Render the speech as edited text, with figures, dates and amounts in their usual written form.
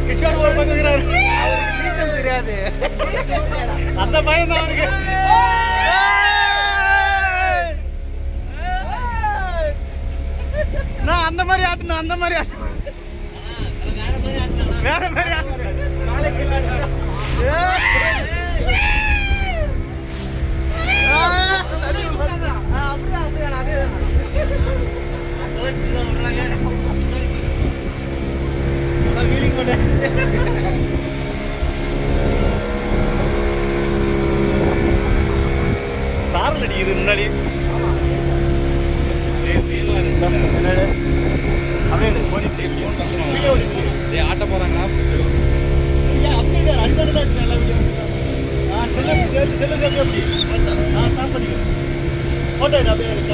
கிஷோர் ஒரு பக்கம் இருக்கிறாரு. நீச்சல் தெரியாது. அந்த பயம் தான் அவருக்கு. நான் அந்த மாதிரி ஆட்டணும், அந்த மாதிரி ஆட்டணும், வேற மாதிரி ஆட்டணும். சாரல் அடிக்குது முன்னாடி. ஆட்ட போறாங்களா? போட்டோ